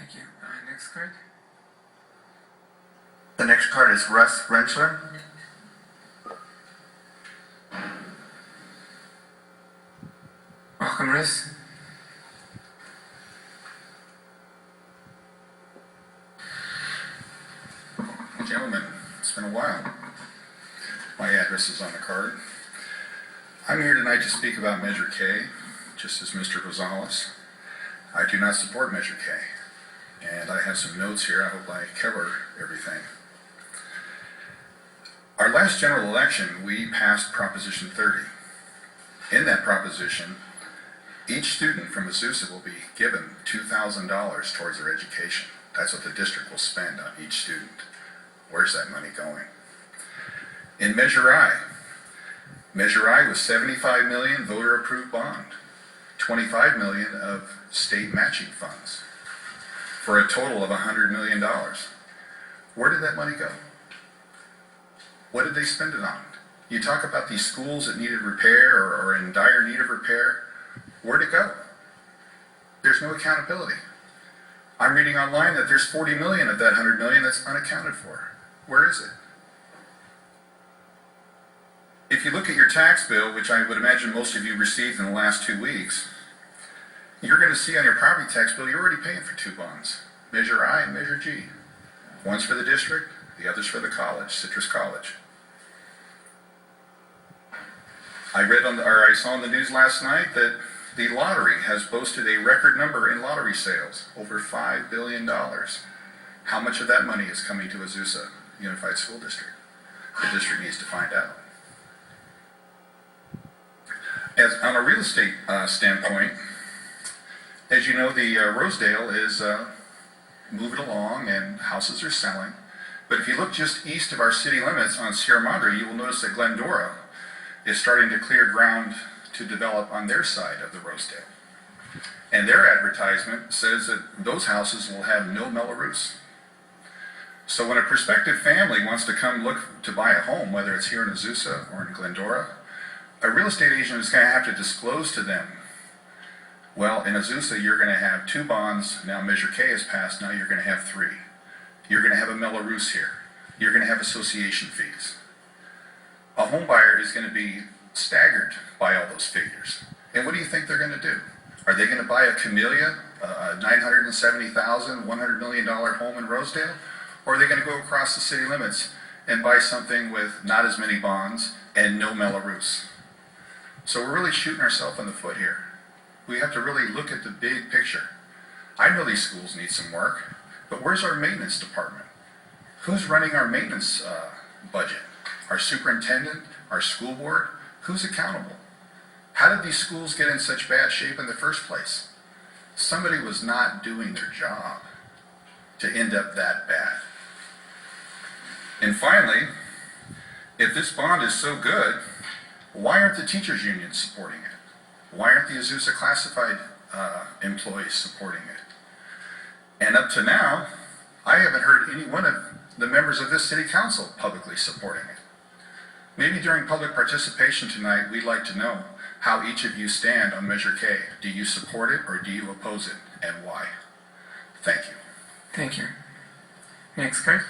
Thank you. Next card. The next card is Russ Rensler. Welcome, Russ. Gentlemen, it's been a while. My address is on the card. I'm here tonight to speak about Measure K, just as Mr. Gonzales. I do not support Measure K, and I have some notes here. I hope I cover everything. Our last general election, we passed Proposition 30. In that proposition, each student from Azusa will be given $2,000 towards their education. That's what the district will spend on each student. Where's that money going? In Measure I was $75 million voter-approved bond, $25 million of state matching funds, for a total of $100 million. Where did that money go? What did they spend it on? You talk about these schools that needed repair or are in dire need of repair. Where'd it go? There's no accountability. I'm reading online that there's $40 million of that $100 million that's unaccounted for. Where is it? If you look at your tax bill, which I would imagine most of you received in the last 2 weeks, you're going to see on your property tax bill you're already paying for two bonds, Measure I and Measure G. One's for the district, the other's for the college, Citrus College. I saw on the news last night that the lottery has boasted a record number in lottery sales, over $5 billion. How much of that money is coming to Azusa Unified School District? The district needs to find out. As on a real estate standpoint, as you know, the Rosedale is moving along and houses are selling. But if you look just east of our city limits on Sierra Madre, you will notice that Glendora is starting to clear ground to develop on their side of the Rosedale. And their advertisement says that those houses will have no Mellarus. So when a prospective family wants to come look to buy a home, whether it's here in Azusa or in Glendora, a real estate agent is going to have to disclose to them, well, in Azusa you're going to have two bonds, now Measure K is passed, now you're going to have three. You're going to have a Mellarus here. You're going to have association fees. A home buyer is going to be staggered by all those figures. And what do you think they're going to do? Are they going to buy a Camellia, a $970,000, $100 million home in Rosedale? Or are they going to go across the city limits and buy something with not as many bonds and no Mellarus? So we're really shooting ourselves in the foot here. We have to really look at the big picture. I know these schools need some work, but where's our maintenance department? Who's running our maintenance budget? Our superintendent? Our school board? Who's accountable? How did these schools get in such bad shape in the first place? Somebody was not doing their job to end up that bad. And finally, if this bond is so good, why aren't the teachers' unions supporting it? Why aren't the Azusa classified employees supporting it? And up to now, I haven't heard any one of the members of this city council publicly supporting it. Maybe during public participation tonight, we'd like to know how each of you stand on Measure K. Do you support it or do you oppose it, and why? Thank you. Thank you. Next card.